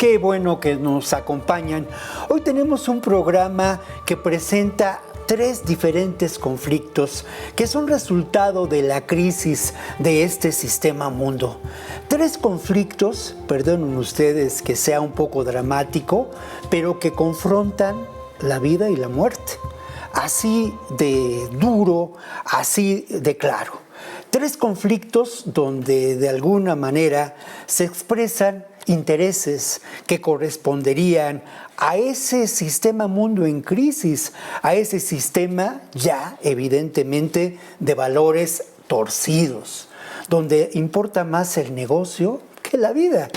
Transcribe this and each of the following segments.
qué bueno que nos acompañan. Hoy tenemos un programa que presenta tres diferentes conflictos que son resultado de la crisis de este sistema mundo. Tres conflictos, perdonen ustedes que sea un poco dramático, pero que confrontan la vida y la muerte. Así de duro, así de claro. Tres conflictos donde de alguna manera se expresan intereses que corresponderían a ese sistema mundo en crisis, a ese sistema ya evidentemente de valores torcidos, donde importa más el negocio que la vida,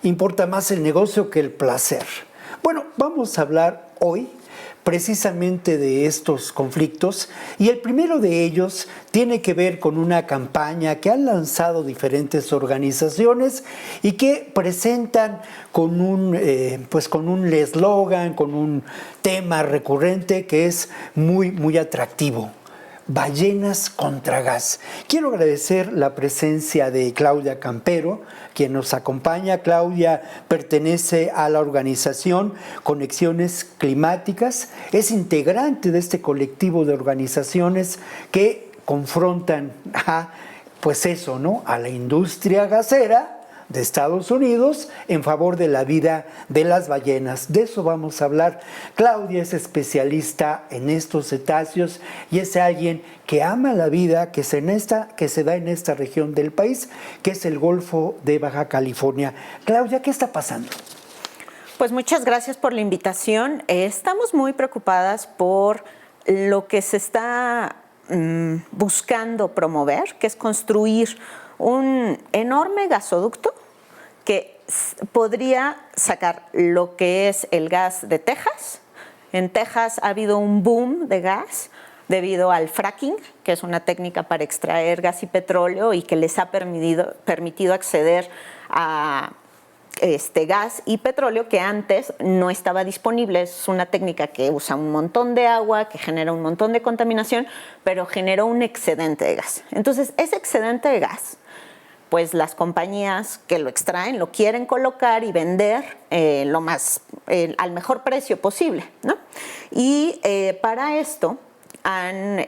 importa más el negocio que el placer. Bueno, vamos a hablar hoy precisamente de estos conflictos, y el primero de ellos tiene que ver con una campaña que han lanzado diferentes organizaciones y que presentan con un eslogan, con un tema recurrente que es muy atractivo: ballenas contra gas. Quiero agradecer la presencia de Claudia Campero, quien nos acompaña. Claudia pertenece a la organización Conexiones Climáticas, es integrante de este colectivo de organizaciones que confrontan a la industria gasera de Estados Unidos en favor de la vida de las ballenas. De eso vamos a hablar. Claudia es especialista en estos cetáceos y es alguien que ama la vida que se da en esta región del país, que es el Golfo de Baja California. Claudia, ¿qué está pasando? Pues muchas gracias por la invitación. Estamos muy preocupadas por lo que se está buscando promover, que es construir un enorme gasoducto que podría sacar lo que es el gas de Texas. En Texas ha habido un boom de gas debido al fracking, que es una técnica para extraer gas y petróleo y que les ha permitido acceder a gas y petróleo que antes no estaba disponible. Es una técnica que usa un montón de agua, que genera un montón de contaminación, pero generó un excedente de gas. Entonces, ese excedente de gas, pues las compañías que lo extraen lo quieren colocar y vender al mejor precio posible, ¿no? Y para esto han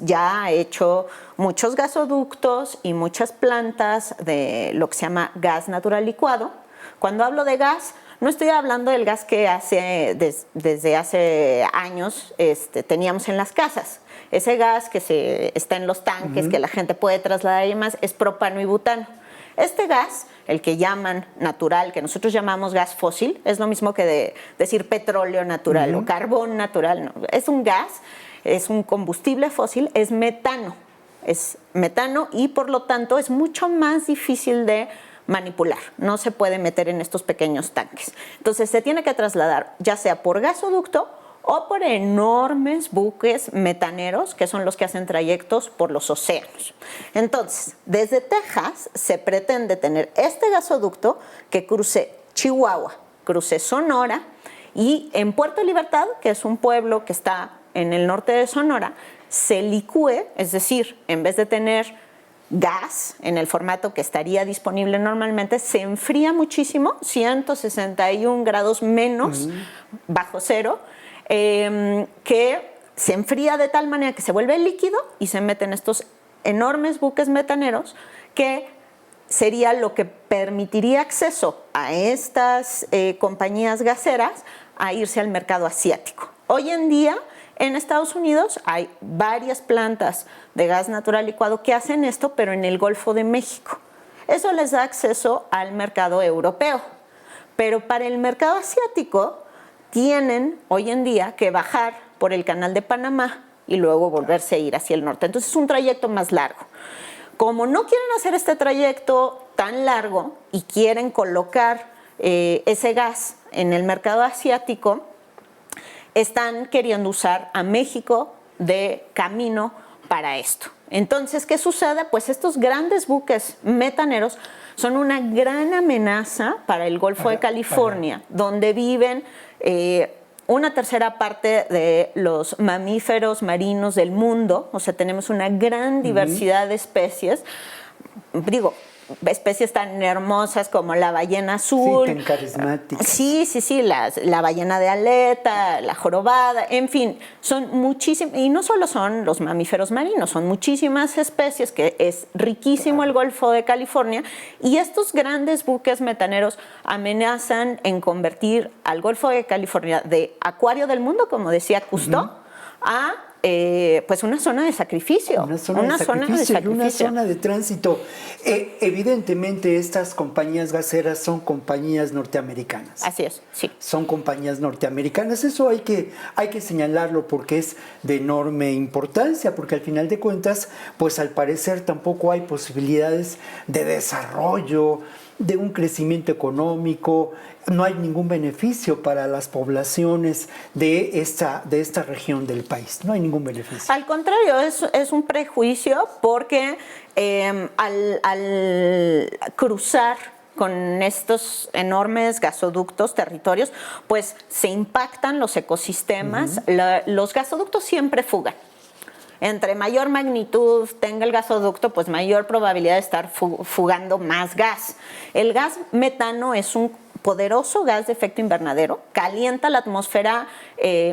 ya hecho muchos gasoductos y muchas plantas de lo que se llama gas natural licuado. Cuando hablo de gas, no estoy hablando del gas que desde hace años teníamos en las casas. Ese gas que está en los tanques, que la gente puede trasladar y demás, es propano y butano. Este gas, el que llaman natural, que nosotros llamamos gas fósil, es lo mismo que decir petróleo natural o carbón natural. No. Es un gas, es un combustible fósil, es metano. Es metano y por lo tanto es mucho más difícil de manipular. No se puede meter en estos pequeños tanques. Entonces se tiene que trasladar ya sea por gasoducto o por enormes buques metaneros, que son los que hacen trayectos por los océanos. Entonces, desde Texas se pretende tener este gasoducto que cruce Chihuahua, cruce Sonora, y en Puerto Libertad, que es un pueblo que está en el norte de Sonora, se licúe, es decir, en vez de tener gas en el formato que estaría disponible normalmente, se enfría muchísimo, 161 grados menos bajo cero, que se enfría de tal manera que se vuelve líquido y se meten estos enormes buques metaneros, que sería lo que permitiría acceso a estas compañías gaseras a irse al mercado asiático. Hoy en día en Estados Unidos hay varias plantas de gas natural licuado que hacen esto, pero en el Golfo de México. Eso les da acceso al mercado europeo, pero para el mercado asiático tienen hoy en día que bajar por el Canal de Panamá y luego volverse a ir hacia el norte. Entonces es un trayecto más largo. Como no quieren hacer este trayecto tan largo y quieren colocar ese gas en el mercado asiático, están queriendo usar a México de camino para esto. Entonces, ¿qué sucede? Pues estos grandes buques metaneros son una gran amenaza para el Golfo de California, donde viven una tercera parte de los mamíferos marinos del mundo. O sea, tenemos una gran diversidad de especies. Digo, especies tan hermosas como la ballena azul. Sí, tan carismáticas. Sí, la ballena de aleta, la jorobada, en fin, son muchísimas, y no solo son los mamíferos marinos, son muchísimas especies, que es riquísimo el Golfo de California, y estos grandes buques metaneros amenazan en convertir al Golfo de California de acuario del mundo, como decía Cousteau, a pues una zona de sacrificio. Una zona de tránsito. Evidentemente estas compañías gaseras son compañías norteamericanas. Así es, sí. Son compañías norteamericanas. Eso hay que señalarlo porque es de enorme importancia, porque al final de cuentas, pues al parecer tampoco hay posibilidades de desarrollo, de un crecimiento económico, no hay ningún beneficio para las poblaciones de esta región del país, no hay ningún beneficio. Al contrario, es un prejuicio porque al cruzar con estos enormes gasoductos, territorios, pues se impactan los ecosistemas. Los gasoductos siempre fugan. Entre mayor magnitud tenga el gasoducto, pues mayor probabilidad de estar fugando más gas. El gas metano es un poderoso gas de efecto invernadero, calienta la atmósfera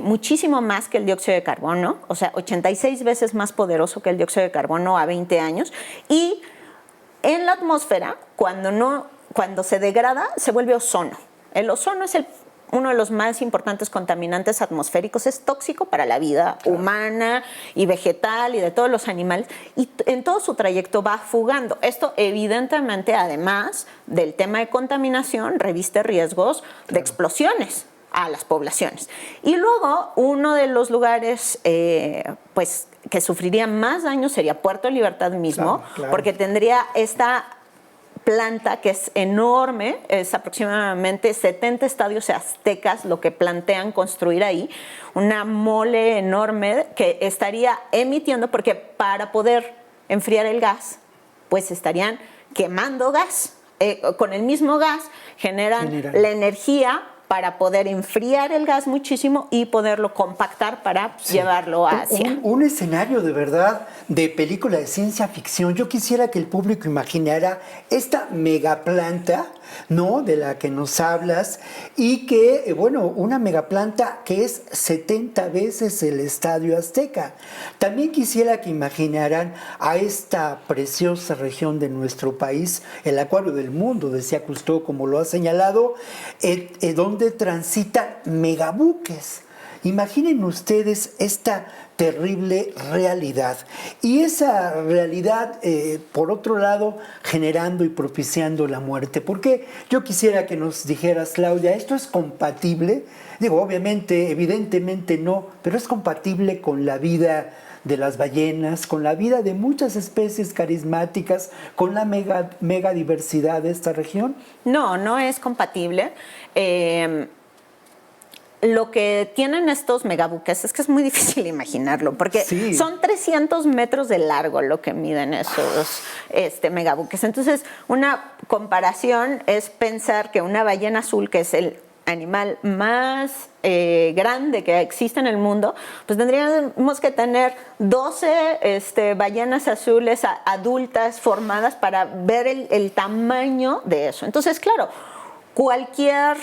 muchísimo más que el dióxido de carbono, o sea, 86 veces más poderoso que el dióxido de carbono a 20 años, y en la atmósfera, cuando se degrada, se vuelve ozono. El ozono es uno de los más importantes contaminantes atmosféricos, es tóxico para la vida humana y vegetal y de todos los animales, y en todo su trayecto va fugando. Esto evidentemente, además del tema de contaminación, reviste riesgos de explosiones a las poblaciones. Y luego, uno de los lugares pues, que sufriría más daño sería Puerto Libertad mismo, porque tendría esta planta que es enorme, es aproximadamente 70 estadios aztecas lo que plantean construir ahí, una mole enorme que estaría emitiendo, porque para poder enfriar el gas, pues estarían quemando gas. Con el mismo gas generan la energía para poder enfriar el gas muchísimo y poderlo compactar para llevarlo hacia... Un escenario de verdad de película de ciencia ficción. Yo quisiera que el público imaginara esta megaplanta, ¿no?, de la que nos hablas, y que, bueno, una megaplanta que es 70 veces el Estadio Azteca. También quisiera que imaginaran a esta preciosa región de nuestro país, el acuario del mundo, decía Cousteau, como lo ha señalado, donde transitan megabuques. Imaginen ustedes esta terrible realidad. Y esa realidad, por otro lado, generando y propiciando la muerte. Porque yo quisiera que nos dijeras, Claudia, ¿esto es compatible? Digo, obviamente, evidentemente no, pero es compatible con la vida de las ballenas, con la vida de muchas especies carismáticas, con la mega diversidad de esta región. No, no es compatible. Lo que tienen estos megabuques es que es muy difícil imaginarlo, porque son 300 metros de largo lo que miden esos megabuques. Entonces, una comparación es pensar que una ballena azul, que es el animal más grande que existe en el mundo, pues tendríamos que tener 12 ballenas azules adultas formadas para ver el tamaño de eso. Entonces, claro, cualquier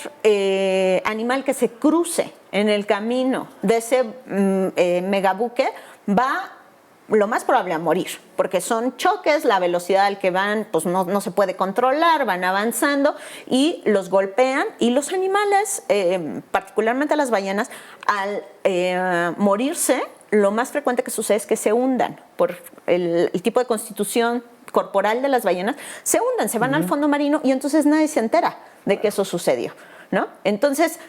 animal que se cruce en el camino de ese megabuque va lo más probable a morir, porque son choques, la velocidad al que van pues no se puede controlar, van avanzando y los golpean, y los animales, particularmente las ballenas, al morirse, lo más frecuente que sucede es que se hundan por el tipo de constitución corporal de las ballenas, se hunden, se van al fondo marino, y entonces nadie se entera de que eso sucedió, ¿no? Entonces,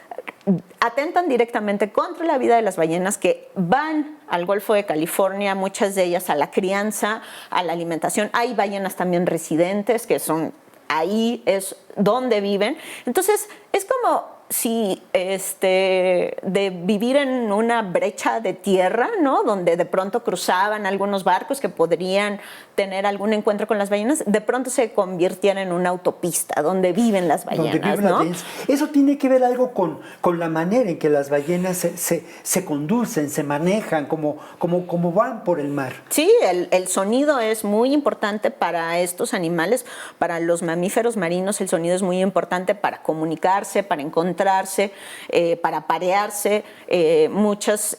atentan directamente contra la vida de las ballenas que van al Golfo de California, muchas de ellas a la crianza, a la alimentación. Hay ballenas también residentes que son ahí, es donde viven. Entonces, es como si de vivir en una brecha de tierra, ¿no? Donde de pronto cruzaban algunos barcos que podrían tener algún encuentro con las ballenas, de pronto se convirtiera en una autopista donde viven las ballenas, ¿no? Eso tiene que ver algo con la manera en que las ballenas se conducen, se manejan, como van por el mar. Sí, el sonido es muy importante para estos animales, para los mamíferos marinos el sonido es muy importante para comunicarse, para encontrarse, para parearse. Muchas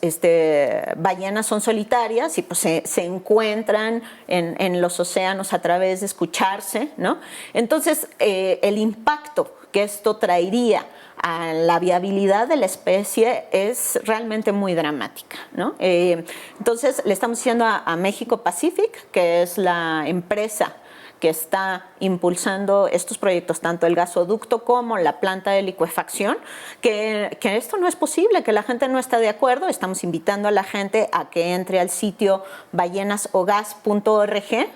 ballenas son solitarias y pues se encuentran en los océanos a través de escucharse, ¿no? Entonces, el impacto que esto traería a la viabilidad de la especie es realmente muy dramática, ¿no? Entonces, le estamos diciendo a México Pacific, que es la empresa que está impulsando estos proyectos, tanto el gasoducto como la planta de licuefacción, que esto no es posible, que la gente no está de acuerdo. Estamos invitando a la gente a que entre al sitio ballenasogas.org,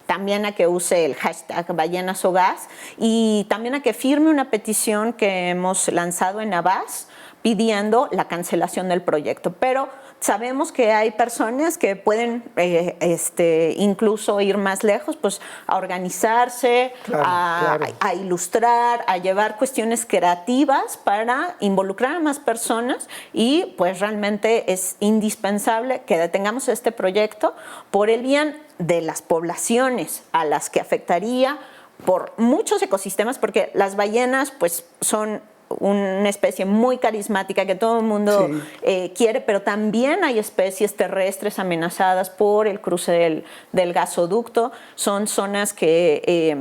también a que use el hashtag ballenasogas y también a que firme una petición que hemos lanzado en Avaz pidiendo la cancelación del proyecto. Pero sabemos que hay personas que pueden incluso ir más lejos, pues a organizarse, a ilustrar, a llevar cuestiones creativas para involucrar a más personas y pues realmente es indispensable que detengamos este proyecto por el bien de las poblaciones a las que afectaría, por muchos ecosistemas, porque las ballenas pues son una especie muy carismática que todo el mundo quiere, pero también hay especies terrestres amenazadas por el cruce del gasoducto. Son zonas que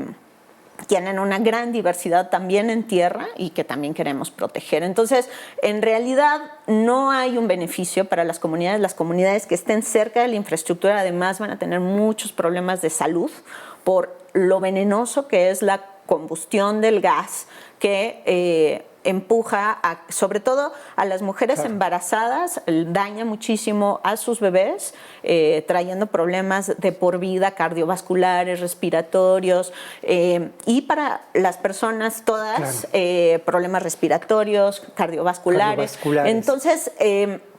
tienen una gran diversidad también en tierra y que también queremos proteger. Entonces, en realidad no hay un beneficio para las comunidades. Las comunidades que estén cerca de la infraestructura además van a tener muchos problemas de salud por lo venenoso que es la combustión del gas que empuja sobre todo a las mujeres embarazadas, daña muchísimo a sus bebés, trayendo problemas de por vida cardiovasculares, respiratorios, y para las personas todas problemas respiratorios, cardiovasculares. Entonces,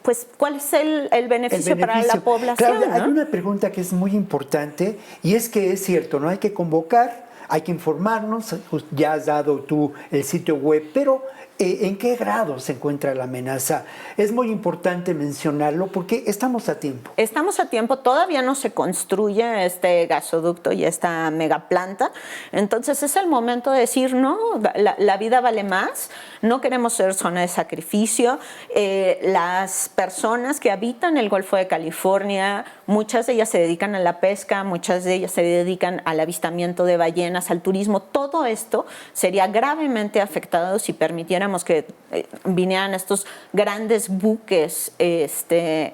pues, ¿cuál es el beneficio para la población? Claudia, ¿no? Hay una pregunta que es muy importante y es que es cierto, ¿no? Hay que convocar, hay que informarnos, ya has dado tú el sitio web, pero ¿en qué grado se encuentra la amenaza? Es muy importante mencionarlo porque estamos a tiempo. Estamos a tiempo, todavía no se construye este gasoducto y esta megaplanta, entonces es el momento de decir, no, la vida vale más, no queremos ser zona de sacrificio. Las personas que habitan el Golfo de California, muchas de ellas se dedican a la pesca, muchas de ellas se dedican al avistamiento de ballenas, al turismo. Todo esto sería gravemente afectado si permitiéramos que vinieran estos grandes buques que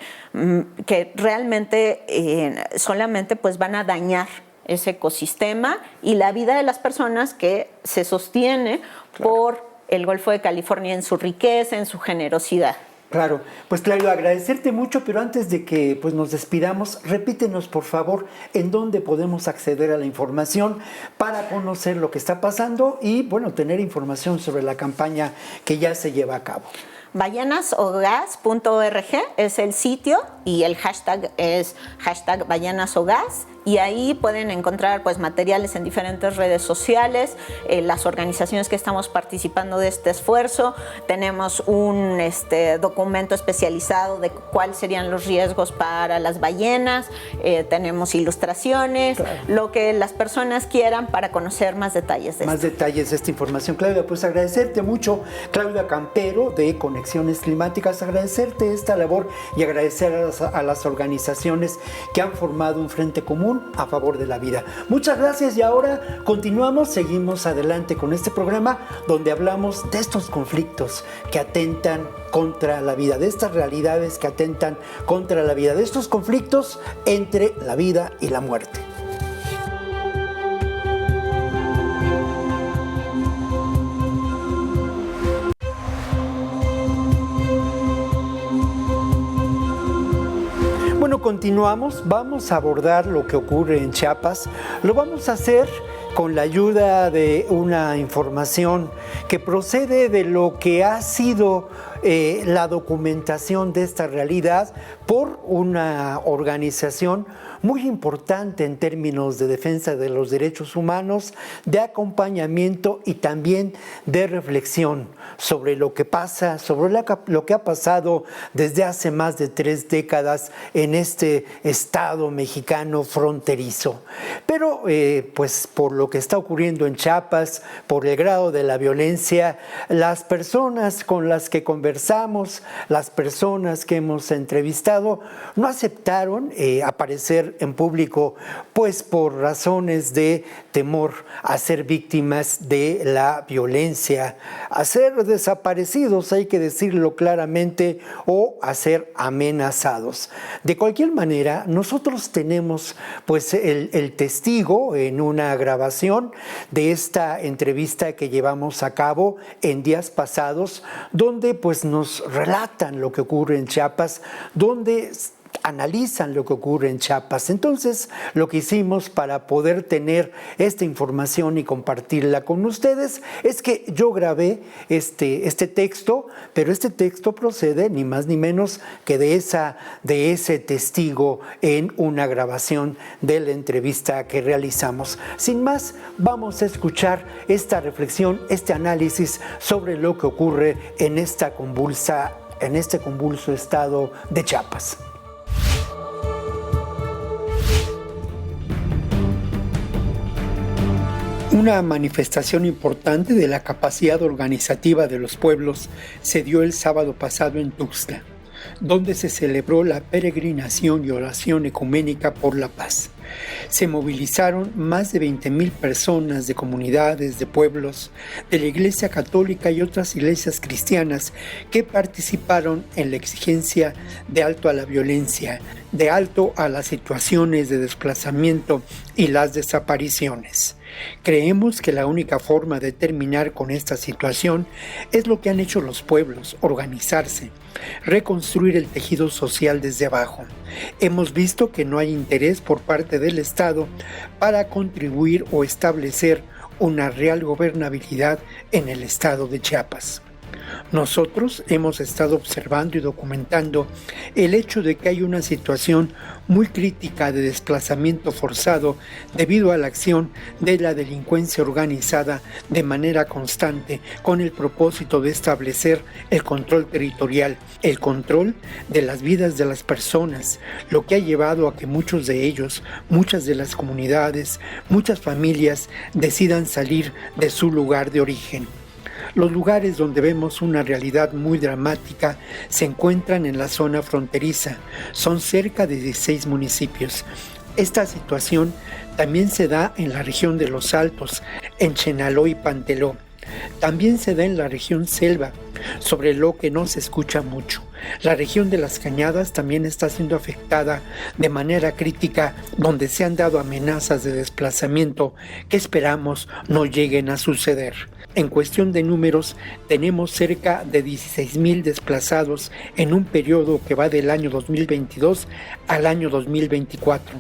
realmente solamente pues van a dañar ese ecosistema y la vida de las personas que se sostiene por el Golfo de California en su riqueza, en su generosidad. Claro, pues Claudio, agradecerte mucho, pero antes de que pues, nos despidamos, repítenos por favor en dónde podemos acceder a la información para conocer lo que está pasando y bueno, tener información sobre la campaña que ya se lleva a cabo. Ballenasogas.org es el sitio y el hashtag es hashtag ballenasogas y ahí pueden encontrar pues materiales en diferentes redes sociales, las organizaciones que estamos participando de este esfuerzo. Tenemos un documento especializado de cuáles serían los riesgos para las ballenas, tenemos ilustraciones, lo que las personas quieran para conocer más detalles de más detalles de esta información. Claudia, pues agradecerte mucho, Claudia Campero de Conexiones Climáticas, agradecerte esta labor y agradecer a las organizaciones que han formado un frente común a favor de la vida. Muchas gracias y ahora continuamos, seguimos adelante con este programa donde hablamos de estos conflictos que atentan contra la vida, de estas realidades que atentan contra la vida, de estos conflictos entre la vida y la muerte. Bueno, continuamos, vamos a abordar lo que ocurre en Chiapas. Lo vamos a hacer con la ayuda de una información que procede de lo que ha sido la documentación de esta realidad por una organización muy importante en términos de defensa de los derechos humanos, de acompañamiento y también de reflexión sobre lo que pasa, sobre lo que ha pasado desde hace más de 3 décadas en este estado mexicano fronterizo. Pero pues por lo que está ocurriendo en Chiapas, por el grado de la violencia, las personas con las que conversamos, las personas que hemos entrevistado, no aceptaron aparecer en público, pues por razones de temor a ser víctimas de la violencia, a ser desaparecidos, hay que decirlo claramente, o a ser amenazados. De cualquier manera, nosotros tenemos pues el testigo en una grabación de esta entrevista que llevamos a cabo en días pasados, donde pues nos relatan lo que ocurre en Chiapas, donde analizan lo que ocurre en Chiapas. Entonces, lo que hicimos para poder tener esta información y compartirla con ustedes es que yo grabé este texto, pero este texto procede ni más ni menos que de ese testigo en una grabación de la entrevista que realizamos. Sin más, vamos a escuchar esta reflexión, este análisis sobre lo que ocurre en este convulso estado de Chiapas. Una manifestación importante de la capacidad organizativa de los pueblos se dio el sábado pasado en Tuxtla, donde se celebró la peregrinación y oración ecuménica por la paz. Se movilizaron más de 20,000 personas de comunidades, de pueblos, de la Iglesia Católica y otras iglesias cristianas que participaron en la exigencia de alto a la violencia, de alto a las situaciones de desplazamiento y las desapariciones. Creemos que la única forma de terminar con esta situación es lo que han hecho los pueblos: organizarse, reconstruir el tejido social desde abajo. Hemos visto que no hay interés por parte del Estado para contribuir o establecer una real gobernabilidad en el estado de Chiapas. Nosotros hemos estado observando y documentando el hecho de que hay una situación muy crítica de desplazamiento forzado debido a la acción de la delincuencia organizada de manera constante con el propósito de establecer el control territorial, el control de las vidas de las personas, lo que ha llevado a que muchos de ellos, muchas de las comunidades, muchas familias decidan salir de su lugar de origen. Los lugares donde vemos una realidad muy dramática se encuentran en la zona fronteriza. Son cerca de 16 municipios. Esta situación también se da en la región de Los Altos, en Chenaló y Panteló. También se da en la región Selva, sobre lo que no se escucha mucho. La región de las Cañadas también está siendo afectada de manera crítica, donde se han dado amenazas de desplazamiento que esperamos no lleguen a suceder. En cuestión de números, tenemos cerca de 16,000 desplazados en un periodo que va del año 2022 al año 2024.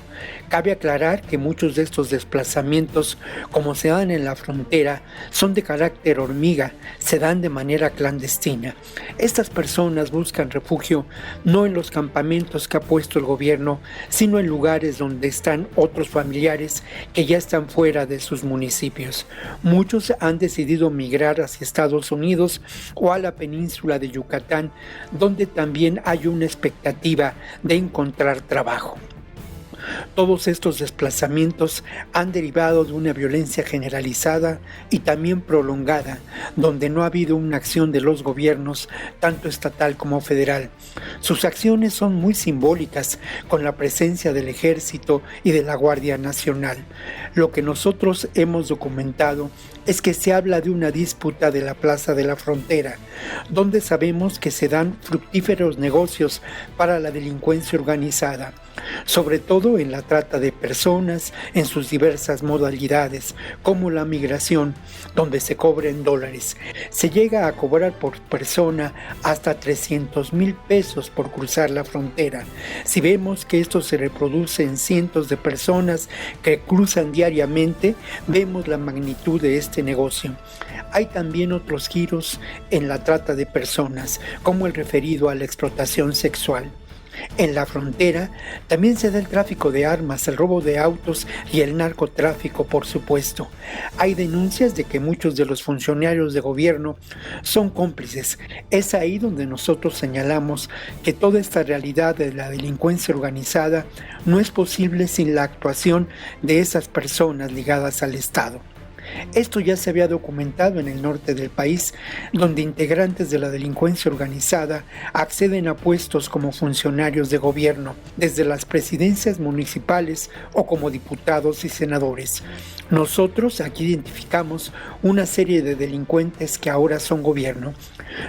Cabe aclarar que muchos de estos desplazamientos, como se dan en la frontera, son de carácter hormiga, se dan de manera clandestina. Estas personas buscan refugio no en los campamentos que ha puesto el gobierno, sino en lugares donde están otros familiares que ya están fuera de sus municipios. Muchos han decidido migrar hacia Estados Unidos o a la península de Yucatán, donde también hay una expectativa de encontrar trabajo. Todos estos desplazamientos han derivado de una violencia generalizada y también prolongada, donde no ha habido una acción de los gobiernos, tanto estatal como federal. Sus acciones son muy simbólicas, con la presencia del Ejército y de la Guardia Nacional. Lo que nosotros hemos documentado es que se habla de una disputa de la Plaza de la Frontera, donde sabemos que se dan fructíferos negocios para la delincuencia organizada, sobre todo incluso en la trata de personas en sus diversas modalidades, como la migración, donde se cobra en dólares. Se llega a cobrar por persona hasta 300,000 pesos por cruzar la frontera. Si vemos que esto se reproduce en cientos de personas que cruzan diariamente, vemos la magnitud de este negocio. Hay también otros giros en la trata de personas, como el referido a la explotación sexual. En la frontera también se da el tráfico de armas, el robo de autos y el narcotráfico, por supuesto. Hay denuncias de que muchos de los funcionarios de gobierno son cómplices. Es ahí donde nosotros señalamos que toda esta realidad de la delincuencia organizada no es posible sin la actuación de esas personas ligadas al Estado. Esto ya se había documentado en el norte del país, donde integrantes de la delincuencia organizada acceden a puestos como funcionarios de gobierno, desde las presidencias municipales o como diputados y senadores. Nosotros aquí identificamos una serie de delincuentes que ahora son gobierno.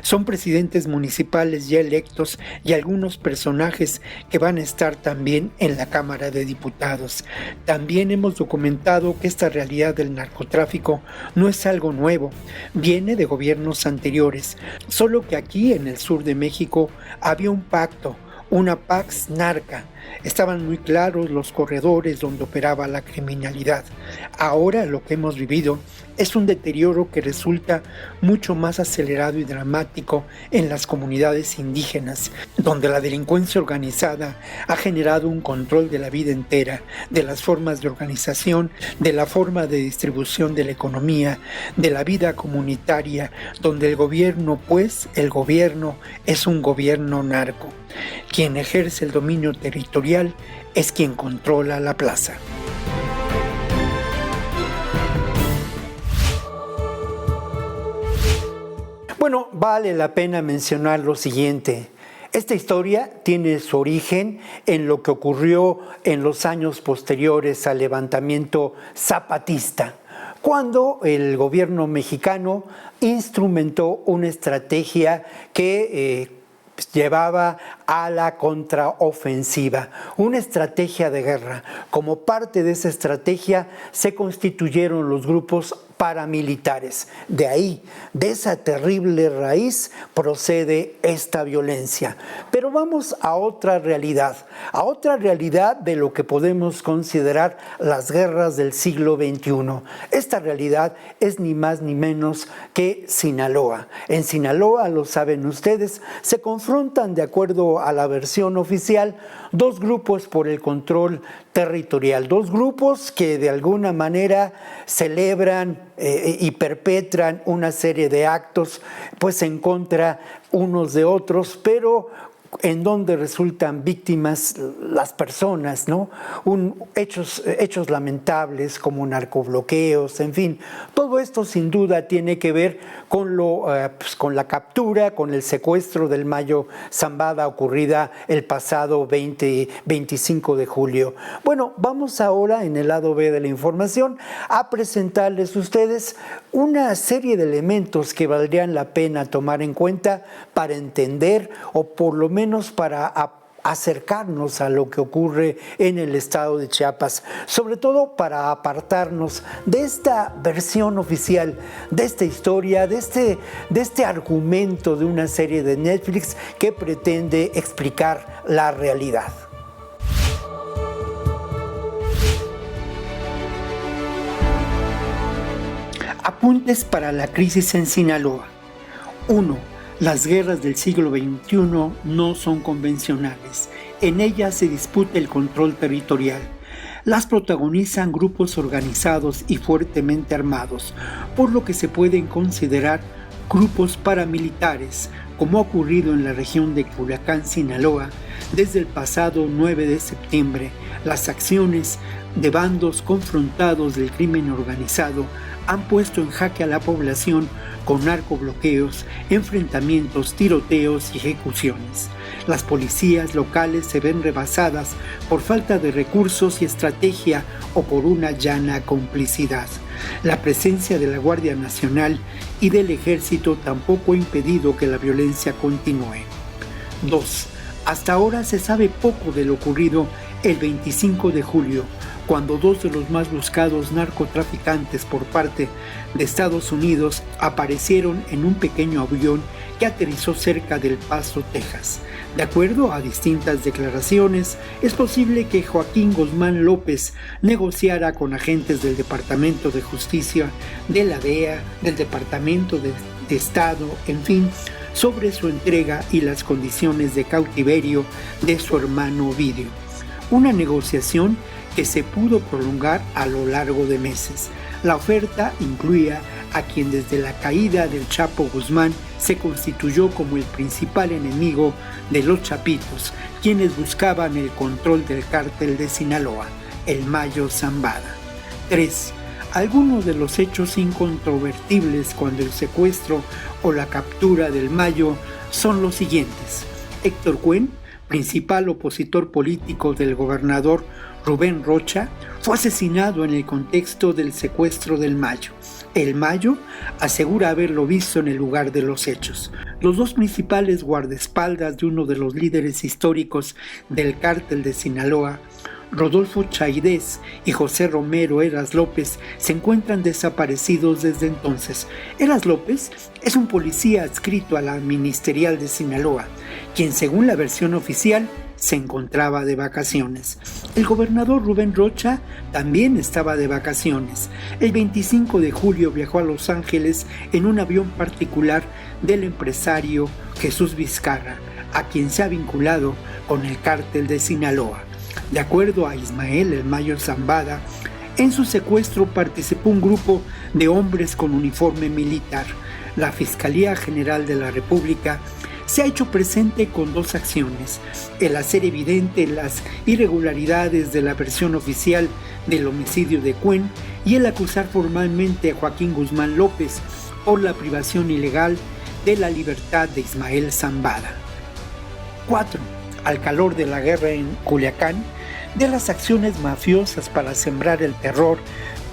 Son presidentes municipales ya electos y algunos personajes que van a estar también en la Cámara de Diputados. También hemos documentado que esta realidad del narcotráfico no es algo nuevo, viene de gobiernos anteriores, solo que aquí en el sur de México había un pacto, una pax narca. Estaban muy claros los corredores donde operaba la criminalidad. Ahora lo que hemos vivido es un deterioro que resulta mucho más acelerado y dramático en las comunidades indígenas, donde la delincuencia organizada ha generado un control de la vida entera, de las formas de organización, de la forma de distribución de la economía, de la vida comunitaria, donde el gobierno es un gobierno narco. Quien ejerce el dominio territorial es quien controla la plaza. Bueno, vale la pena mencionar lo siguiente. Esta historia tiene su origen en lo que ocurrió en los años posteriores al levantamiento zapatista, cuando el gobierno mexicano instrumentó una estrategia que llevaba a la contraofensiva, una estrategia de guerra. Como parte de esa estrategia se constituyeron los grupos paramilitares. De ahí, de esa terrible raíz, procede esta violencia. Pero vamos a otra realidad de lo que podemos considerar las guerras del siglo XXI. Esta realidad es ni más ni menos que Sinaloa. En Sinaloa, lo saben ustedes, se confrontan, de acuerdo a la versión oficial, dos grupos por el control territorial, dos grupos que de alguna manera celebran y perpetran una serie de actos pues en contra unos de otros, pero en donde resultan víctimas las personas, ¿no? Hechos lamentables como narcobloqueos, en fin. Todo esto sin duda tiene que ver con con la captura, con el secuestro del Mayo Zambada ocurrida el pasado 25 de julio. Bueno, vamos ahora en el lado B de la información a presentarles a ustedes una serie de elementos que valdrían la pena tomar en cuenta para entender o por lo menos para acercarnos a lo que ocurre en el estado de Chiapas, sobre todo para apartarnos de esta versión oficial, de esta historia, de este argumento de una serie de Netflix que pretende explicar la realidad. Apuntes para la crisis en Sinaloa. 1. Las guerras del siglo XXI no son convencionales. En ellas se disputa el control territorial. Las protagonizan grupos organizados y fuertemente armados, por lo que se pueden considerar grupos paramilitares, como ha ocurrido en la región de Culiacán, Sinaloa, desde el pasado 9 de septiembre. Las acciones de bandos confrontados del crimen organizado han puesto en jaque a la población con narcobloqueos, enfrentamientos, tiroteos y ejecuciones. Las policías locales se ven rebasadas por falta de recursos y estrategia o por una llana complicidad. La presencia de la Guardia Nacional y del Ejército tampoco ha impedido que la violencia continúe. 2. Hasta ahora se sabe poco de lo ocurrido El 25 de julio, cuando dos de los más buscados narcotraficantes por parte de Estados Unidos aparecieron en un pequeño avión que aterrizó cerca del Paso, Texas. De acuerdo a distintas declaraciones, es posible que Joaquín Guzmán López negociara con agentes del Departamento de Justicia, de la DEA, del Departamento de Estado, en fin, sobre su entrega y las condiciones de cautiverio de su hermano Ovidio. Una negociación que se pudo prolongar a lo largo de meses. La oferta incluía a quien desde la caída del Chapo Guzmán se constituyó como el principal enemigo de los Chapitos, quienes buscaban el control del cártel de Sinaloa, el Mayo Zambada. 3. Algunos de los hechos incontrovertibles cuando el secuestro o la captura del Mayo son los siguientes. Héctor Cuen, principal opositor político del gobernador Rubén Rocha, fue asesinado en el contexto del secuestro del Mayo. El Mayo asegura haberlo visto en el lugar de los hechos. Los dos principales guardaespaldas de uno de los líderes históricos del cártel de Sinaloa, Rodolfo Chaidez y José Romero Heras López, se encuentran desaparecidos desde entonces. Heras López es un policía adscrito a la ministerial de Sinaloa, quien según la versión oficial se encontraba de vacaciones. El gobernador Rubén Rocha también estaba de vacaciones. El 25 de julio viajó a Los Ángeles en un avión particular del empresario Jesús Vizcarra, a quien se ha vinculado con el cártel de Sinaloa. De acuerdo a Ismael El Mayo Zambada, en su secuestro participó un grupo de hombres con uniforme militar. La Fiscalía General de la República se ha hecho presente con dos acciones: el hacer evidente las irregularidades de la versión oficial del homicidio de Cuen y el acusar formalmente a Joaquín Guzmán López por la privación ilegal de la libertad de Ismael Zambada. 4. Al calor de la guerra en Culiacán, de las acciones mafiosas para sembrar el terror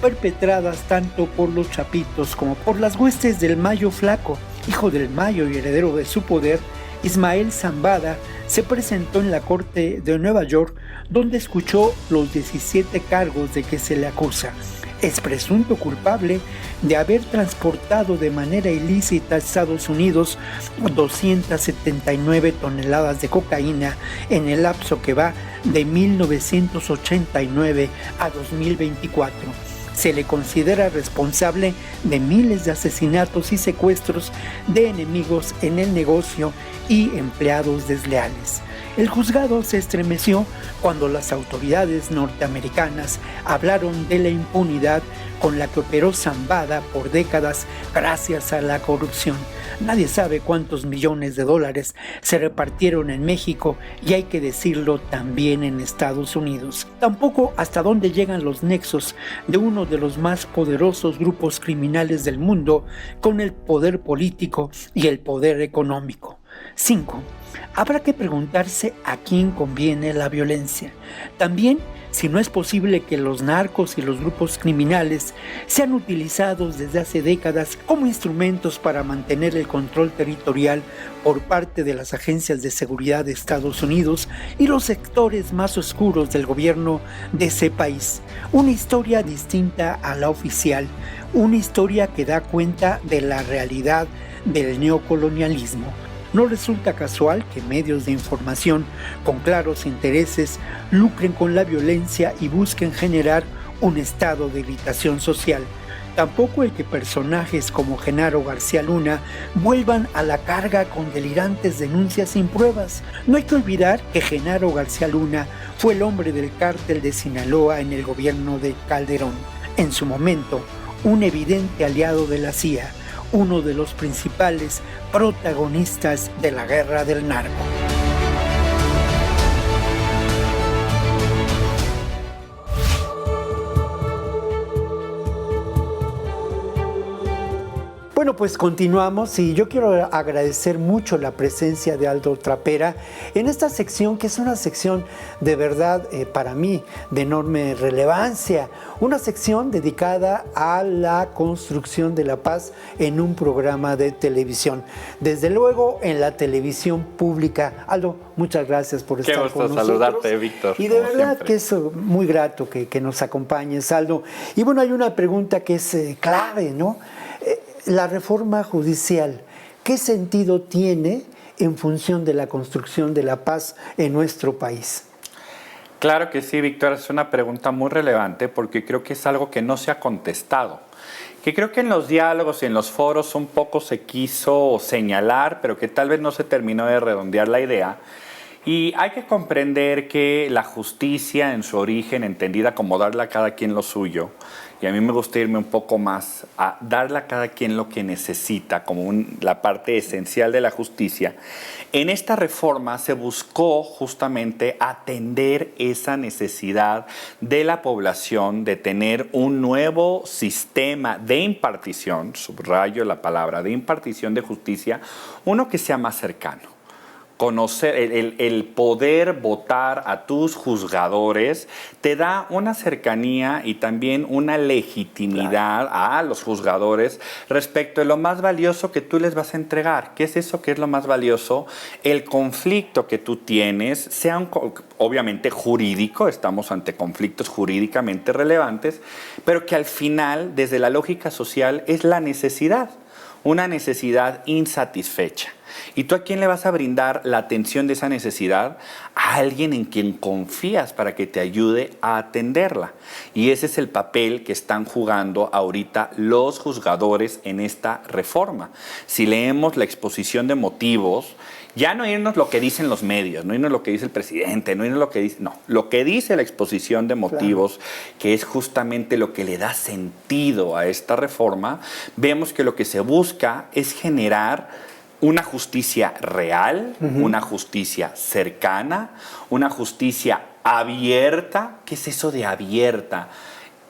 perpetradas tanto por los Chapitos como por las huestes del Mayo Flaco, hijo del Mayo y heredero de su poder, Ismael Zambada se presentó en la Corte de Nueva York, donde escuchó los 17 cargos de que se le acusa. Es presunto culpable de haber transportado de manera ilícita a Estados Unidos 279 toneladas de cocaína en el lapso que va de 1989 a 2024. Se le considera responsable de miles de asesinatos y secuestros de enemigos en el negocio y empleados desleales. El juzgado se estremeció cuando las autoridades norteamericanas hablaron de la impunidad con la que operó Zambada por décadas gracias a la corrupción. Nadie sabe cuántos millones de dólares se repartieron en México y hay que decirlo también en Estados Unidos. Tampoco hasta dónde llegan los nexos de uno de los más poderosos grupos criminales del mundo con el poder político y el poder económico. 5. Habrá que preguntarse a quién conviene la violencia. También si no es posible que los narcos y los grupos criminales sean utilizados desde hace décadas como instrumentos para mantener el control territorial por parte de las agencias de seguridad de Estados Unidos y los sectores más oscuros del gobierno de ese país. Una historia distinta a la oficial, una historia que da cuenta de la realidad del neocolonialismo. No resulta casual que medios de información con claros intereses lucren con la violencia y busquen generar un estado de irritación social. Tampoco el que personajes como Genaro García Luna vuelvan a la carga con delirantes denuncias sin pruebas. No hay que olvidar que Genaro García Luna fue el hombre del cártel de Sinaloa en el gobierno de Calderón. En su momento, un evidente aliado de la CIA, uno de los principales protagonistas de la guerra del narco. Bueno, pues continuamos y yo quiero agradecer mucho la presencia de Aldo Trapera en esta sección, que es una sección de verdad para mí de enorme relevancia, una sección dedicada a la construcción de la paz en un programa de televisión, desde luego en la televisión pública. Aldo, muchas gracias por estar con nosotros. Qué gusto saludarte, Víctor. Y de verdad siempre. Que es muy grato que nos acompañes, Aldo. Y bueno, hay una pregunta que es clave, ¿no? La reforma judicial, ¿qué sentido tiene en función de la construcción de la paz en nuestro país? Claro que sí, Víctor, es una pregunta muy relevante porque creo que es algo que no se ha contestado. Que creo que en los diálogos y en los foros un poco se quiso señalar, pero que tal vez no se terminó de redondear la idea. Y hay que comprender que la justicia en su origen, entendida como darle a cada quien lo suyo, y a mí me gusta irme un poco más a darle a cada quien lo que necesita, como la parte esencial de la justicia. En esta reforma se buscó justamente atender esa necesidad de la población de tener un nuevo sistema de impartición, subrayo la palabra, de impartición de justicia, uno que sea más cercano. Conocer, el poder votar a tus juzgadores te da una cercanía y también una legitimidad a los juzgadores respecto de lo más valioso que tú les vas a entregar. ¿Qué es eso que es lo más valioso? El conflicto que tú tienes, sea obviamente jurídico, estamos ante conflictos jurídicamente relevantes, pero que al final, desde la lógica social, es la necesidad, una necesidad insatisfecha. ¿Y tú a quién le vas a brindar la atención de esa necesidad? A alguien en quien confías para que te ayude a atenderla. Y ese es el papel que están jugando ahorita los juzgadores en esta reforma. Si leemos la exposición de motivos, ya no irnos lo que dicen los medios, no irnos lo que dice el presidente, no irnos lo que dice, no, lo que dice la exposición de motivos, claro, que es justamente lo que le da sentido a esta reforma, vemos que lo que se busca es generar una justicia real, una justicia cercana, una justicia abierta. ¿Qué es eso de abierta?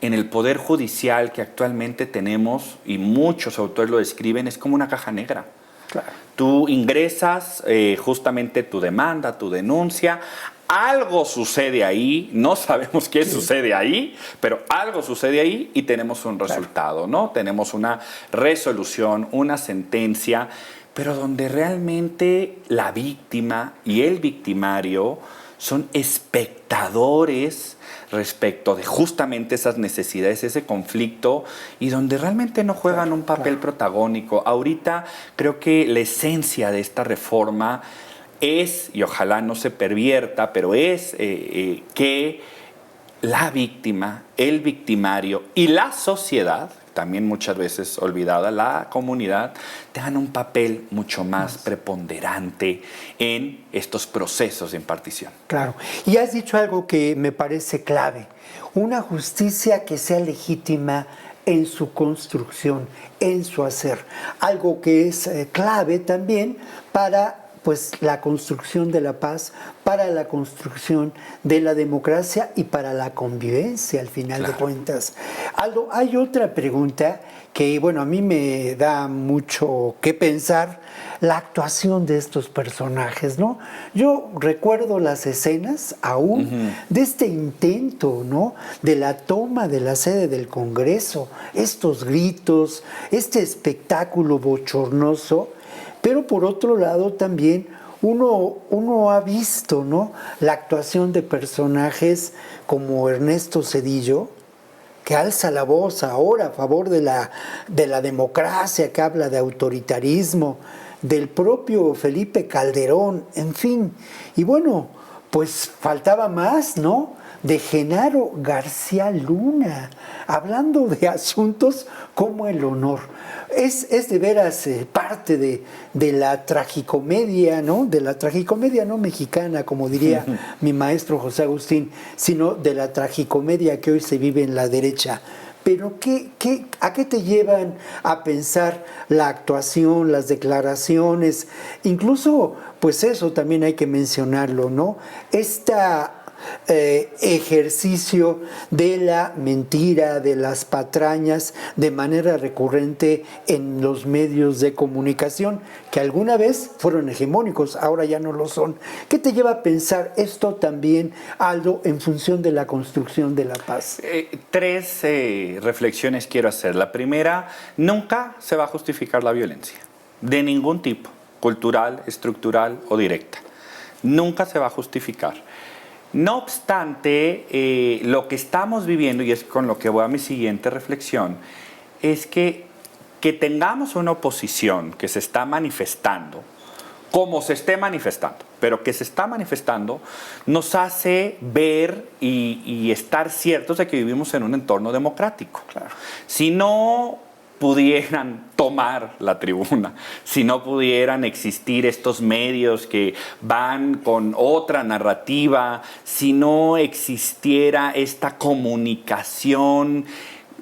En el Poder Judicial que actualmente tenemos, y muchos autores lo describen, es como una caja negra. Claro. Tú ingresas justamente tu demanda, tu denuncia, algo sucede ahí, no sabemos qué sucede ahí, pero algo sucede ahí y tenemos un resultado, ¿no? Tenemos una resolución, una sentencia, pero donde realmente la víctima y el victimario son espectadores respecto de justamente esas necesidades, ese conflicto, y donde realmente no juegan un papel protagónico. Ahorita creo que la esencia de esta reforma es, y ojalá no se pervierta, pero es que la víctima, el victimario y la sociedad, también muchas veces olvidada, la comunidad, tengan un papel mucho más preponderante en estos procesos de impartición. Claro, y has dicho algo que me parece clave, una justicia que sea legítima en su construcción, en su hacer, algo que es clave también para la construcción de la paz, para la construcción de la democracia y para la convivencia, al final de cuentas. Aldo, hay otra pregunta que, bueno, a mí me da mucho que pensar, la actuación de estos personajes, ¿no? Yo recuerdo las escenas aún de este intento, ¿no? De la toma de la sede del Congreso, estos gritos, este espectáculo bochornoso. Pero por otro lado también uno ha visto, ¿no?, la actuación de personajes como Ernesto Zedillo, que alza la voz ahora a favor de la democracia, que habla de autoritarismo, del propio Felipe Calderón, en fin. Y bueno, pues faltaba más, ¿no?, de Genaro García Luna, hablando de asuntos como el honor. Es de veras parte de la tragicomedia, ¿no? De la tragicomedia no mexicana, como diría mi maestro José Agustín, sino de la tragicomedia que hoy se vive en la derecha. Pero ¿a qué te llevan a pensar la actuación, las declaraciones? Incluso, pues eso también hay que mencionarlo, ¿no? Esta ejercicio de la mentira, de las patrañas de manera recurrente en los medios de comunicación, que alguna vez fueron hegemónicos, ahora ya no lo son. ¿Qué te lleva a pensar esto también, Aldo, en función de la construcción de la paz? Tres reflexiones quiero hacer. La primera, nunca se va a justificar la violencia, de ningún tipo, cultural, estructural o directa. Nunca se va a justificar. No obstante, lo que estamos viviendo, y es con lo que voy a mi siguiente reflexión, es que tengamos una oposición que se está manifestando, como se esté manifestando, pero que se está manifestando, nos hace ver y estar ciertos de que vivimos en un entorno democrático. Claro. Si no pudieran tomar la tribuna, si no pudieran existir estos medios que van con otra narrativa, si no existiera esta comunicación,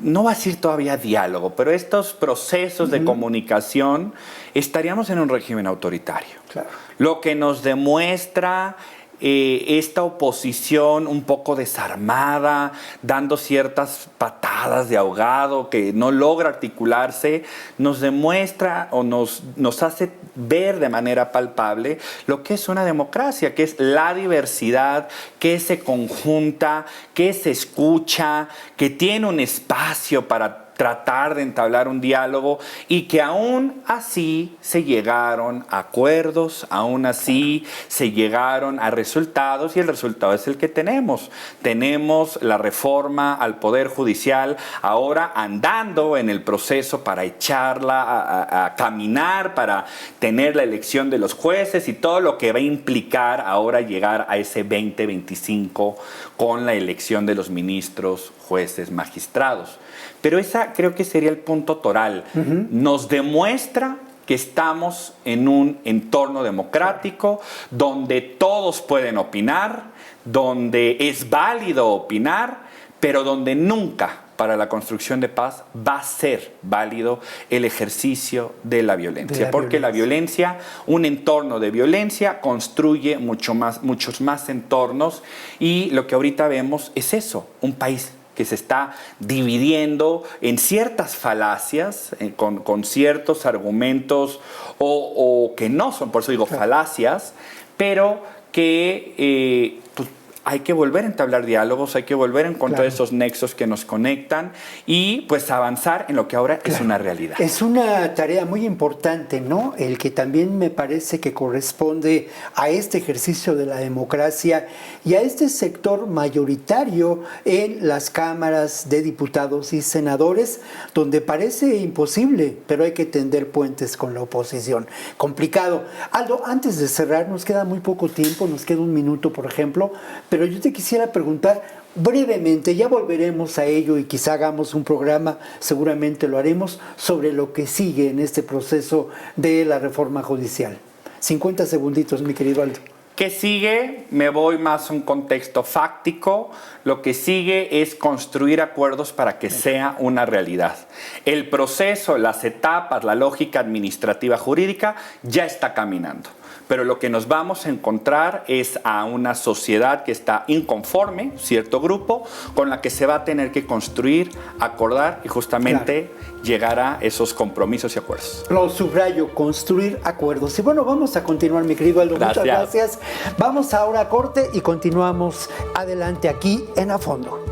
no va a ser todavía diálogo, pero estos procesos de comunicación, estaríamos en un régimen autoritario. Claro. Lo que nos demuestra esta oposición un poco desarmada, dando ciertas patadas de ahogado, que no logra articularse, nos demuestra o nos hace ver de manera palpable lo que es una democracia, que es la diversidad, que se conjunta, que se escucha, que tiene un espacio para tratar de entablar un diálogo, y que aún así se llegaron a acuerdos, aún así se llegaron a resultados, y el resultado es el que tenemos. Tenemos la reforma al Poder Judicial ahora andando en el proceso para echarla a caminar, para tener la elección de los jueces y todo lo que va a implicar ahora llegar a ese 2025 con la elección de los ministros, jueces, magistrados. Pero esa creo que sería el punto toral. Nos demuestra que estamos en un entorno democrático donde todos pueden opinar, donde es válido opinar, pero donde nunca para la construcción de paz va a ser válido el ejercicio de la violencia. Porque la violencia, un entorno de violencia, construye muchos más entornos, y lo que ahorita vemos es eso, un país que se está dividiendo en ciertas falacias, con ciertos argumentos o que no son, por eso digo falacias, pero que pues, hay que volver a entablar diálogos, hay que volver a encontrar esos nexos que nos conectan y pues avanzar en lo que ahora es una realidad. Es una tarea muy importante, ¿no? El que también me parece que corresponde a este ejercicio de la democracia y a este sector mayoritario en las cámaras de diputados y senadores, donde parece imposible, pero hay que tender puentes con la oposición. Complicado. Aldo, antes de cerrar, nos queda muy poco tiempo, nos queda un minuto, por ejemplo, pero yo te quisiera preguntar brevemente, ya volveremos a ello y quizá hagamos un programa, seguramente lo haremos, sobre lo que sigue en este proceso de la reforma judicial. 50 segunditos, mi querido Aldo. ¿Qué sigue? Me voy más a un contexto fáctico. Lo que sigue es construir acuerdos para que sea una realidad. El proceso, las etapas, la lógica administrativa jurídica ya está caminando. Pero lo que nos vamos a encontrar es a una sociedad que está inconforme, cierto grupo, con la que se va a tener que construir, acordar y justamente llegar a esos compromisos y acuerdos. Lo subrayo, construir acuerdos. Y bueno, vamos a continuar, mi querido Aldo. Gracias. Muchas gracias. Vamos ahora a corte y continuamos adelante aquí en A Fondo.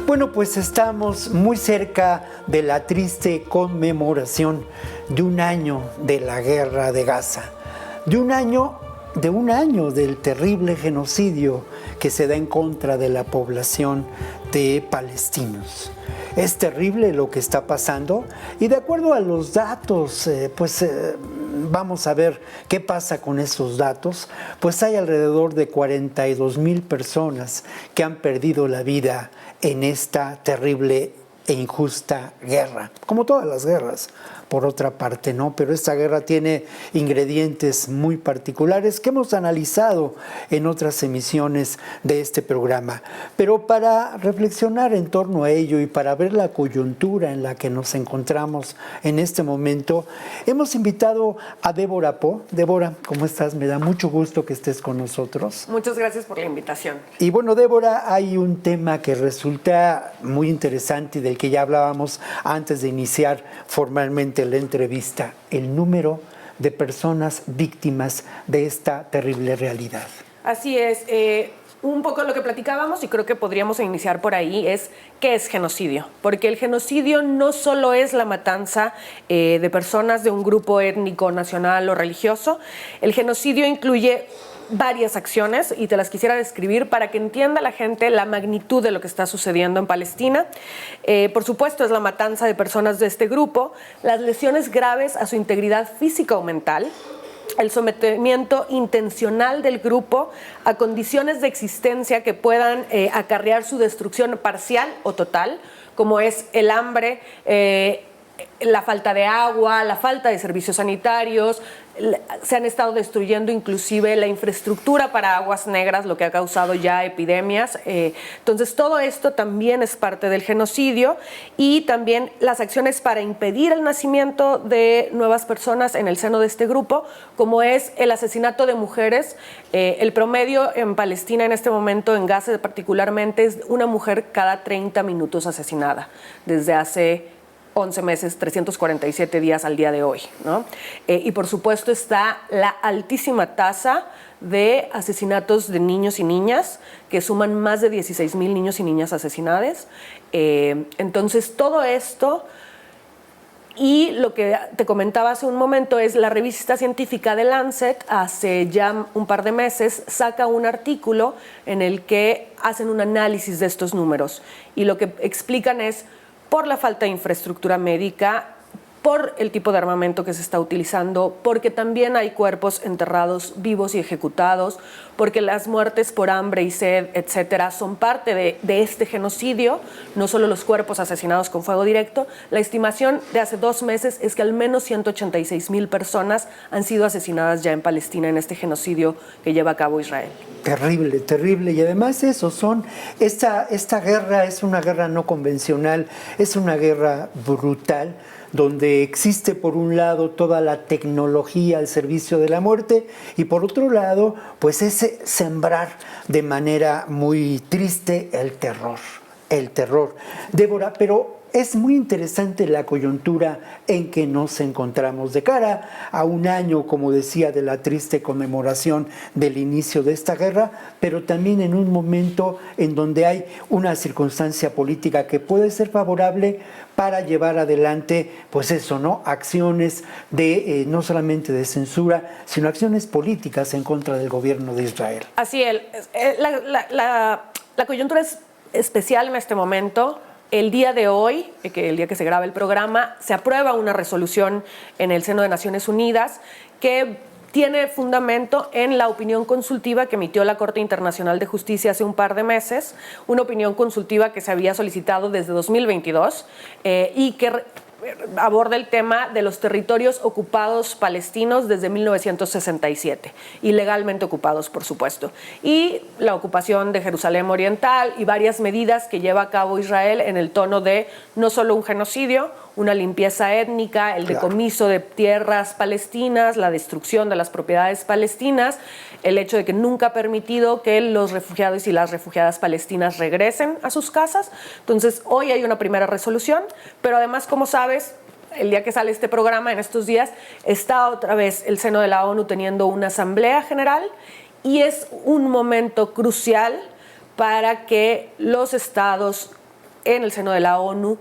Bueno, pues estamos muy cerca de la triste conmemoración de un año de la guerra de Gaza, de un año del terrible genocidio que se da en contra de la población de palestinos. Es terrible lo que está pasando y de acuerdo a los datos, vamos a ver qué pasa con esos datos, pues hay alrededor de 42,000 personas que han perdido la vida en esta terrible e injusta guerra, como todas las guerras, por otra parte, ¿no? Pero esta guerra tiene ingredientes muy particulares que hemos analizado en otras emisiones de este programa. Pero para reflexionar en torno a ello y para ver la coyuntura en la que nos encontramos en este momento, hemos invitado a Débora Po. Débora, ¿cómo estás? Me da mucho gusto que estés con nosotros. Muchas gracias por la invitación. Y bueno, Débora, hay un tema que resulta muy interesante y del que ya hablábamos antes de iniciar formalmente la entrevista, el número de personas víctimas de esta terrible realidad. Así es, un poco lo que platicábamos y creo que podríamos iniciar por ahí es ¿qué es genocidio? Porque el genocidio no solo es la matanza de personas de un grupo étnico, nacional o religioso, el genocidio incluye varias acciones y te las quisiera describir para que entienda la gente la magnitud de lo que está sucediendo en Palestina. Por supuesto, es la matanza de personas de este grupo, las lesiones graves a su integridad física o mental, el sometimiento intencional del grupo a condiciones de existencia que puedan acarrear su destrucción parcial o total, como es el hambre, la falta de agua, la falta de servicios sanitarios. Se han estado destruyendo inclusive la infraestructura para aguas negras, lo que ha causado ya epidemias. Entonces, todo esto también es parte del genocidio y también las acciones para impedir el nacimiento de nuevas personas en el seno de este grupo, como es el asesinato de mujeres. El promedio en Palestina en este momento, en Gaza particularmente, es una mujer cada 30 minutos asesinada, desde hace 11 meses, 347 días al día de hoy, ¿no? Y por supuesto está la altísima tasa de asesinatos de niños y niñas, que suman más de 16,000 niños y niñas asesinados. Entonces todo esto, y lo que te comentaba hace un momento es la revista científica The Lancet, hace ya un par de meses, saca un artículo en el que hacen un análisis de estos números y lo que explican es por la falta de infraestructura médica, por el tipo de armamento que se está utilizando, porque también hay cuerpos enterrados vivos y ejecutados, porque las muertes por hambre y sed, etcétera, son parte de este genocidio, no solo los cuerpos asesinados con fuego directo. La estimación de hace 2 meses es que al menos 186,000 personas han sido asesinadas ya en Palestina en este genocidio que lleva a cabo Israel. Terrible, terrible. Y además esta guerra es una guerra no convencional, es una guerra brutal, donde existe por un lado toda la tecnología al servicio de la muerte y por otro lado, pues ese sembrar de manera muy triste el terror. Débora, pero es muy interesante la coyuntura en que nos encontramos de cara a un año, como decía, de la triste conmemoración del inicio de esta guerra, pero también en un momento en donde hay una circunstancia política que puede ser favorable para llevar adelante, pues eso, ¿no? Acciones de no solamente de censura, sino acciones políticas en contra del gobierno de Israel. Así es. La coyuntura es especial en este momento. El día de hoy, el día que se graba el programa, se aprueba una resolución en el seno de Naciones Unidas que tiene fundamento en la opinión consultiva que emitió la Corte Internacional de Justicia hace un par de meses, una opinión consultiva que se había solicitado desde 2022 y que aborda el tema de los territorios ocupados palestinos desde 1967, ilegalmente ocupados, por supuesto, y la ocupación de Jerusalén Oriental y varias medidas que lleva a cabo Israel en el tono de no solo un genocidio, una limpieza étnica, el decomiso de tierras palestinas, la destrucción de las propiedades palestinas, el hecho de que nunca ha permitido que los refugiados y las refugiadas palestinas regresen a sus casas. Entonces, hoy hay una primera resolución, pero además, como sabes, el día que sale este programa, en estos días, está otra vez el seno de la ONU teniendo una asamblea general y es un momento crucial para que los estados en el seno de la ONU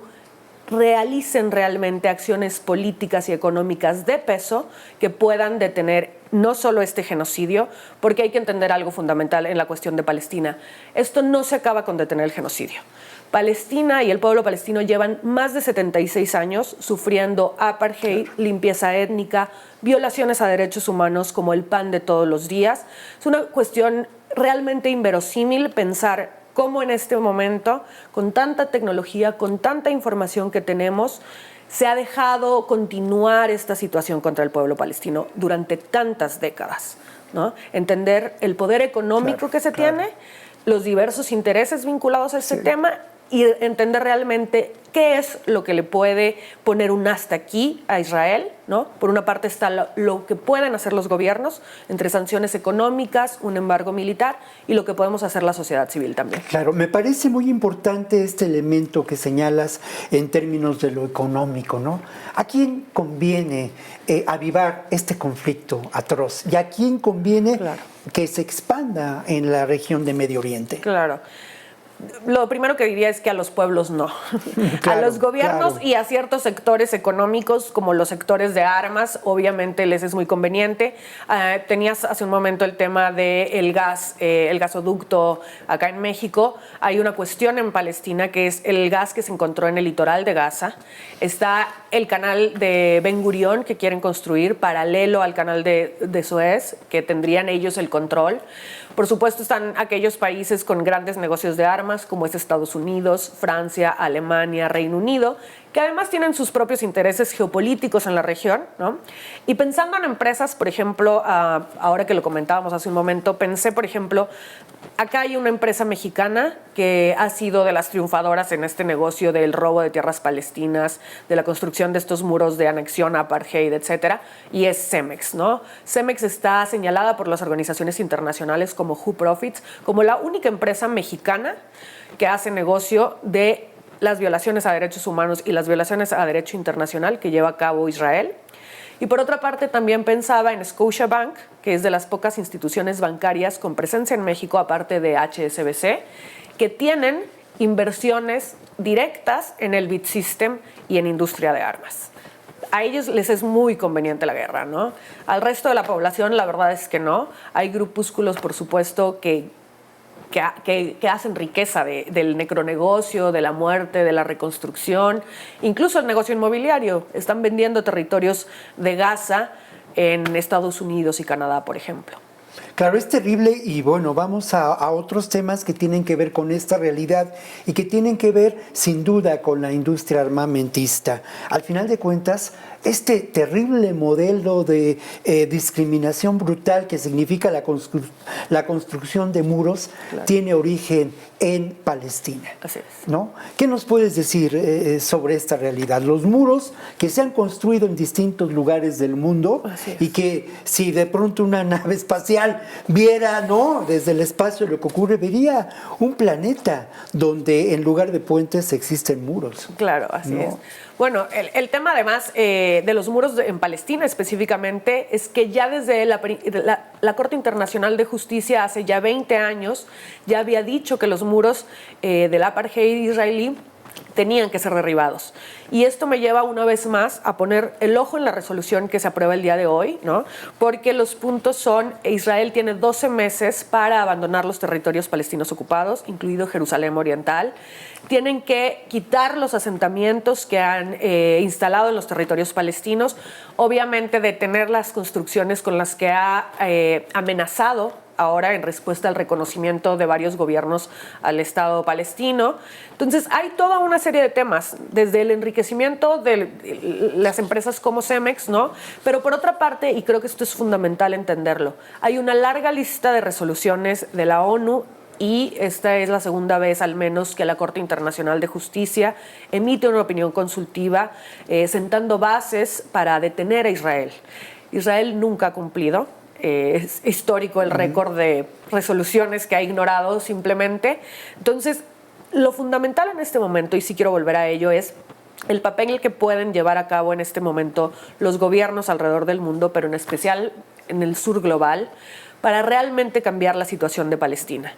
realicen realmente acciones políticas y económicas de peso que puedan detener no solo este genocidio, porque hay que entender algo fundamental en la cuestión de Palestina. Esto no se acaba con detener el genocidio. Palestina y el pueblo palestino llevan más de 76 años sufriendo apartheid, limpieza étnica, violaciones a derechos humanos como el pan de todos los días. Es una cuestión realmente inverosímil pensar cómo en este momento, con tanta tecnología, con tanta información que tenemos, se ha dejado continuar esta situación contra el pueblo palestino durante tantas décadas, ¿no? Entender el poder económico que se tiene, los diversos intereses vinculados a este tema y entender realmente qué es lo que le puede poner un hasta aquí a Israel, ¿no? Por una parte está lo que pueden hacer los gobiernos, entre sanciones económicas, un embargo militar, y lo que podemos hacer la sociedad civil también. Claro, me parece muy importante este elemento que señalas en términos de lo económico, ¿no? ¿A quién conviene avivar este conflicto atroz? ¿Y a quién conviene que se expanda en la región de Medio Oriente? Claro. Lo primero que diría es que a los pueblos no. A los gobiernos y a ciertos sectores económicos, como los sectores de armas, obviamente les es muy conveniente. Tenías hace un momento el tema del gas, el gasoducto acá en México. Hay una cuestión en Palestina que es el gas que se encontró en el litoral de Gaza. Está el canal de Ben Gurión que quieren construir paralelo al canal de Suez, que tendrían ellos el control. Por supuesto están aquellos países con grandes negocios de armas, como es Estados Unidos, Francia, Alemania, Reino Unido, que además tienen sus propios intereses geopolíticos en la región, ¿no? Y pensando en empresas, por ejemplo, ahora que lo comentábamos hace un momento, pensé, por ejemplo, acá hay una empresa mexicana que ha sido de las triunfadoras en este negocio del robo de tierras palestinas, de la construcción de estos muros de anexión, apartheid, etcétera, y es Cemex, ¿no? Cemex está señalada por las organizaciones internacionales como Who Profits, como la única empresa mexicana que hace negocio de las violaciones a derechos humanos y las violaciones a derecho internacional que lleva a cabo Israel. Y por otra parte también pensaba en Scotiabank, que es de las pocas instituciones bancarias con presencia en México, aparte de HSBC, que tienen inversiones directas en el BIT System y en industria de armas. A ellos les es muy conveniente la guerra, ¿no? Al resto de la población la verdad es que no. Hay grupúsculos, por supuesto, que hacen riqueza del necronegocio, de la muerte, de la reconstrucción, incluso el negocio inmobiliario. Están vendiendo territorios de Gaza en Estados Unidos y Canadá, por ejemplo. Claro, es terrible y bueno, vamos a otros temas que tienen que ver con esta realidad y que tienen que ver sin duda con la industria armamentista. Al final de cuentas, este terrible modelo de discriminación brutal que significa la construcción de muros tiene origen en Palestina. Así es. ¿No? ¿Qué nos puedes decir sobre esta realidad? Los muros que se han construido en distintos lugares del mundo y que si de pronto una nave espacial viera, ¿no?, desde el espacio lo que ocurre, vería un planeta donde en lugar de puentes existen muros. Claro, así es. Bueno, el tema además de los muros en Palestina específicamente es que ya desde la Corte Internacional de Justicia hace ya 20 años ya había dicho que los muros del apartheid israelí tenían que ser derribados. Y esto me lleva una vez más a poner el ojo en la resolución que se aprueba el día de hoy, ¿no? Porque los puntos son: Israel tiene 12 meses para abandonar los territorios palestinos ocupados, incluido Jerusalén Oriental. Tienen que quitar los asentamientos que han instalado en los territorios palestinos, obviamente detener las construcciones con las que ha amenazado ahora en respuesta al reconocimiento de varios gobiernos al Estado palestino. Entonces, hay toda una serie de temas, desde el enriquecimiento de las empresas como Cemex, ¿no? Pero por otra parte, y creo que esto es fundamental entenderlo, hay una larga lista de resoluciones de la ONU y esta es la segunda vez al menos que la Corte Internacional de Justicia emite una opinión consultiva sentando bases para detener a Israel. Israel nunca ha cumplido. Es histórico el récord de resoluciones que ha ignorado simplemente. Entonces, lo fundamental en este momento, y sí quiero volver a ello, es el papel que pueden llevar a cabo en este momento los gobiernos alrededor del mundo, pero en especial en el sur global, para realmente cambiar la situación de Palestina.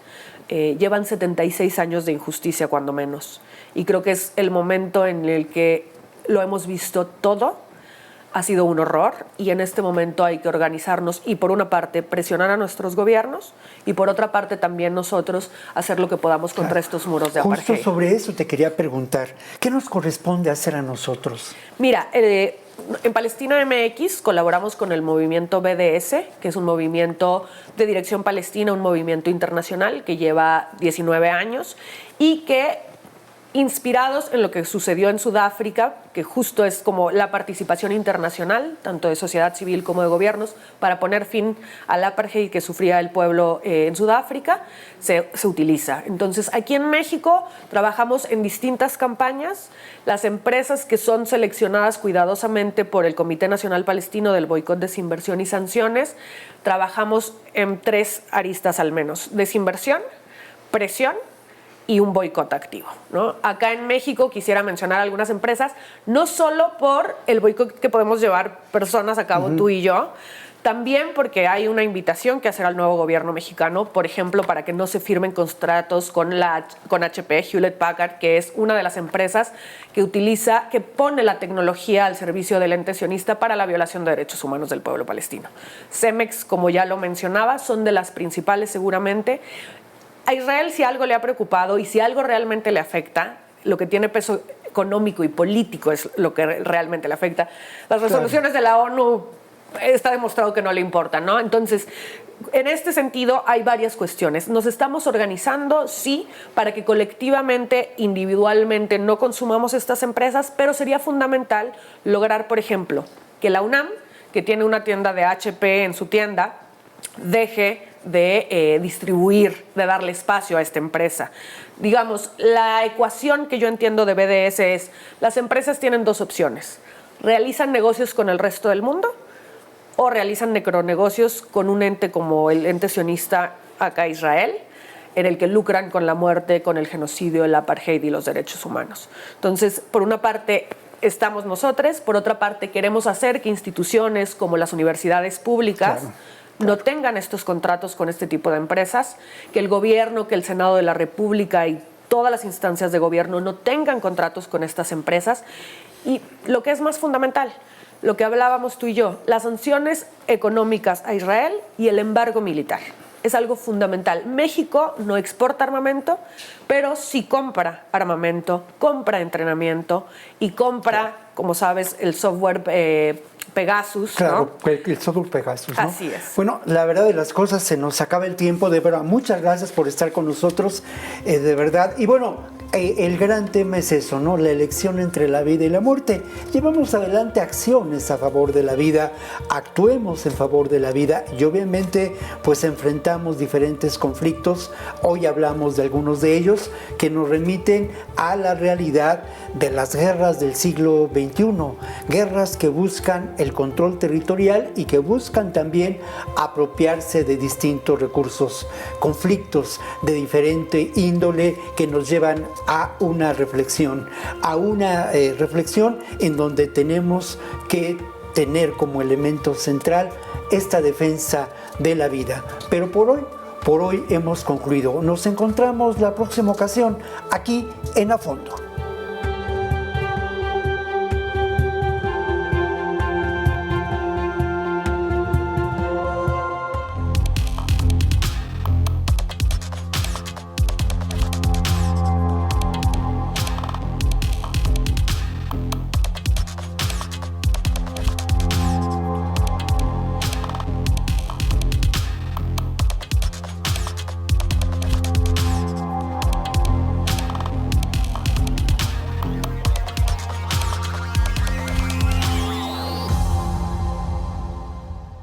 Llevan 76 años de injusticia, cuando menos, y creo que es el momento en el que lo hemos visto todo. Ha sido un horror y en este momento hay que organizarnos y por una parte presionar a nuestros gobiernos y por otra parte también nosotros hacer lo que podamos contra estos muros de apartheid. Justo sobre eso te quería preguntar, ¿qué nos corresponde hacer a nosotros? Mira, En Palestina MX colaboramos con el movimiento BDS, que es un movimiento de Dirección Palestina, un movimiento internacional que lleva 19 años y que, inspirados en lo que sucedió en Sudáfrica, que justo es como la participación internacional, tanto de sociedad civil como de gobiernos, para poner fin al apartheid que sufría el pueblo en Sudáfrica, se utiliza. Entonces, aquí en México trabajamos en distintas campañas. Las empresas que son seleccionadas cuidadosamente por el Comité Nacional Palestino del Boicot, Desinversión y Sanciones, trabajamos en 3 aristas al menos: desinversión, presión y un boicot activo, ¿no? Acá en México quisiera mencionar algunas empresas, no solo por el boicot que podemos llevar personas a cabo, tú y yo, también porque hay una invitación que hacer al nuevo gobierno mexicano, por ejemplo, para que no se firmen contratos con HP, Hewlett Packard, que es una de las empresas que pone la tecnología al servicio del ente sionista para la violación de derechos humanos del pueblo palestino. Cemex, como ya lo mencionaba, son de las principales seguramente. A Israel, si algo le ha preocupado y si algo realmente le afecta, lo que tiene peso económico y político es lo que realmente le afecta. Las resoluciones de la ONU está demostrado que no le importan, ¿no? Entonces, en este sentido hay varias cuestiones. Nos estamos organizando, sí, para que colectivamente, individualmente no consumamos estas empresas, pero sería fundamental lograr, por ejemplo, que la UNAM, que tiene una tienda de HP en su tienda, deje de distribuir, de darle espacio a esta empresa. Digamos, la ecuación que yo entiendo de BDS es: las empresas tienen 2 opciones. Realizan negocios con el resto del mundo o realizan necronegocios con un ente como el ente sionista acá Israel, en el que lucran con la muerte, con el genocidio, el apartheid y los derechos humanos. Entonces, por una parte estamos nosotros, por otra parte queremos hacer que instituciones como las universidades públicas no tengan estos contratos con este tipo de empresas, que el gobierno, que el Senado de la República y todas las instancias de gobierno no tengan contratos con estas empresas. Y lo que es más fundamental, lo que hablábamos tú y yo, las sanciones económicas a Israel y el embargo militar. Es algo fundamental. México no exporta armamento, pero sí compra armamento, compra entrenamiento y compra, como sabes, el software Pegasus, claro, ¿no? El software Pegasus, ¿no? Así es. Bueno, la verdad de las cosas, se nos acaba el tiempo, de verdad. Muchas gracias por estar con nosotros, de verdad. Y bueno, el gran tema es eso, ¿no? La elección entre la vida y la muerte. Llevamos adelante acciones a favor de la vida, actuemos en favor de la vida y obviamente pues enfrentamos diferentes conflictos. Hoy hablamos de algunos de ellos que nos remiten a la realidad de las guerras del siglo XXI, guerras que buscan el control territorial y que buscan también apropiarse de distintos recursos, conflictos de diferente índole que nos llevan a una reflexión en donde tenemos que tener como elemento central esta defensa de la vida. Pero por hoy hemos concluido. Nos encontramos la próxima ocasión aquí en A Fondo.